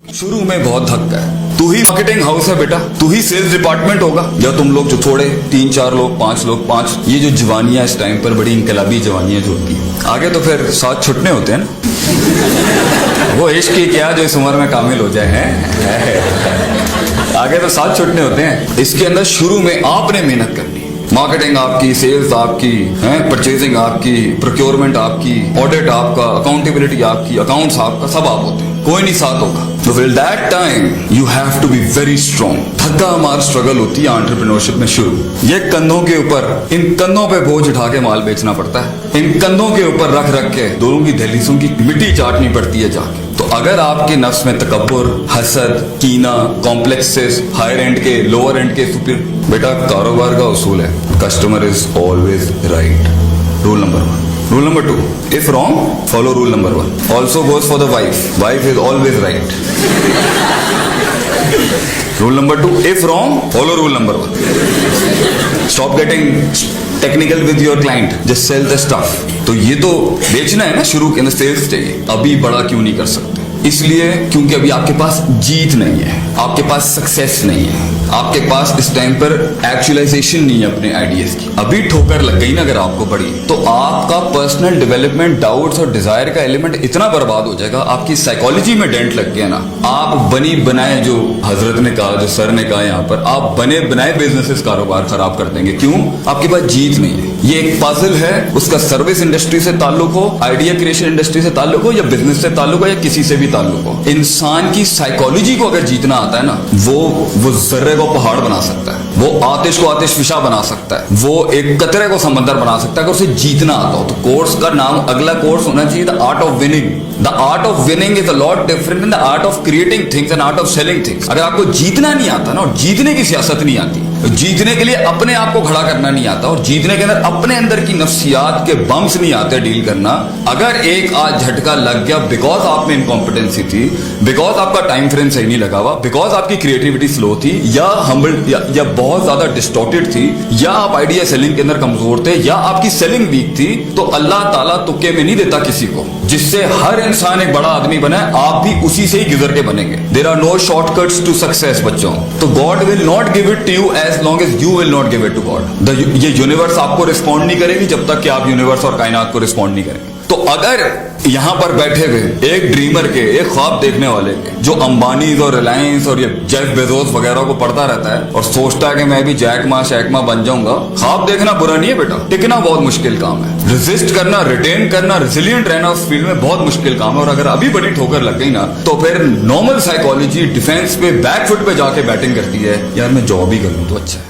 शुरू में बहुत धक्का है, तू ही मार्केटिंग हाउस है बेटा, तू ही सेल्स डिपार्टमेंट होगा, या तुम लोग जो थोड़े 3-4 लोग 5 लोग 5 ये जो जवानियां इस टाइम पर बड़ी इनकलाबी जवानियां जो होती हैं, आगे तो फिर साथ छुटने होते हैं ना। वो इश्क की क्या जो इस उम्र में कामिल हो जाए हैं, आगे तो साथ छुटने होते हैं। इसके अंदर शुरू में आपने मेहनत करनी, मार्केटिंग आपकी, सेल्स आपकी, परचेजिंग आपकी, प्रोक्योरमेंट आपकी, ऑडिट आपका, अकाउंटेबिलिटी आपकी, अकाउंट्स आपका, सब आप होते हैं, कोई नहीं साथ होगा। तो will that time you have to be very strong. धक्का मार स्ट्रगल होती है एंटरप्रेन्योरशिप में शुरू। ये कंधों के ऊपर, इन कंधों पे बोझ उठा के माल बेचना पड़ता है, इन कंधों के ऊपर रख रख के दोनों की दहलीजों की मिट्टी चाटनी पड़ती है जाके। तो अगर आपके नफ्स में तकब्बुर, हसद, कीना, कॉम्प्लेक्सेस, हायर एंड के, लोअर एंड के, सुपीरियर, बेटा कारोबार का उसूल है, customer is always right. Rule number 1। Rule number 2, if wrong, follow rule number 1. Also goes for the wife. Wife is always right. Rule number 2, if wrong, follow rule number 1. Stop getting technical with your client. Just sell the stuff. तो ये तो बेचना है ना, शुरू के अंदर sales चाहिए। अभी बड़ा क्यों नहीं कर सकते? इसलिए क्योंकि अभी आपके पास जीत नहीं है, आपके पास सक्सेस नहीं है, आपके पास इस टाइम पर एक्चुअलाइजेशन नहीं है अपने आइडियाज की। अभी ठोकर लग गई ना अगर आपको बड़ी, तो आपका पर्सनल डेवलपमेंट, डाउट्स और डिजायर का एलिमेंट इतना बर्बाद हो जाएगा, आपकी साइकोलॉजी में डेंट लग गया ना। आप बनी बनाए, जो हजरत ने कहा, जो सर ने कहा यहाँ पर, आप बने बनाए बिजनेसेस कारोबार खराब कर देंगे। क्यों? आपके पास जीत नहीं है। ये एक पजल है, उसका सर्विस इंडस्ट्री से ताल्लुक हो, आइडिया क्रिएशन इंडस्ट्री से ताल्लुक हो, या बिजनेस से ताल्लुक हो, या किसी से भी ताल्लुक हो, इंसान की साइकोलॉजी को अगर जीतना आता है ना, वो जर्रे को पहाड़ बना सकता है, वो आतिश को आतिश फिशा बना सकता है, वो एक कतरे को समंदर बना सकता है, अगर उसे जीतना आता हो। तो कोर्स का नाम, अगला कोर्स होना चाहिए the art of winning. The art of winning is a lot different than the art of creating things and art of selling things. अगर आपको जीतना नहीं आता ना, और जीतने की सियासत नहीं आती, जीतने के लिए अपने आप को खड़ा करना नहीं आता, और जीतने के अंदर अपने अंदर की नफ्सियात के बम्स नहीं आते डील करना, अगर एक आज झटका लग गया बिकॉज आप में इनकॉम्पिटेंसी थी, बिकॉज आपका टाइम फ्रेम सही नहीं लगा हुआ, बिकॉज आपकी क्रिएटिविटी स्लो थी, या हम्बल, या बहुत ज्यादा डिस्टॉर्टेड थी, या आप आइडिया सेलिंग के अंदर कमजोर थे, या आपकी सेलिंग वीक थी, तो अल्लाह ताला तुक्के में नहीं देता किसी को। जिससे हर इंसान एक बड़ा आदमी बना है, आप भी उसी से ही गुजर के बनेंगे। There are no shortcuts to success बच्चों। तो God will not give it to you as long as you will not give it to God. ये यूनिवर्स आपको रिस्पॉन्ड नहीं करेगी जब तक कि आप यूनिवर्स और कायनात को रिस्पॉन्ड नहीं करेंगे। तो अगर यहां पर बैठे हुए एक ड्रीमर के, एक ख्वाब देखने वाले के, जो अंबानी और रिलायंस और ये जेफ बेजोस वगैरह को पढ़ता रहता है और सोचता है कि मैं भी जैक मा शैक मा बन जाऊंगा, ख्वाब देखना बुरा नहीं है बेटा, टिकना बहुत मुश्किल काम है, रेजिस्ट करना, रिटेन करना, रेजिलिएंट रहना उस फील्ड में बहुत मुश्किल काम है। और अगर अभी बड़ी ठोकर लग गई ना, तो फिर नॉर्मल साइकोलॉजी डिफेंस पे, बैक फुट पे जाके बैटिंग करती है, यार मैं जॉब ही कर लूं तो अच्छा है।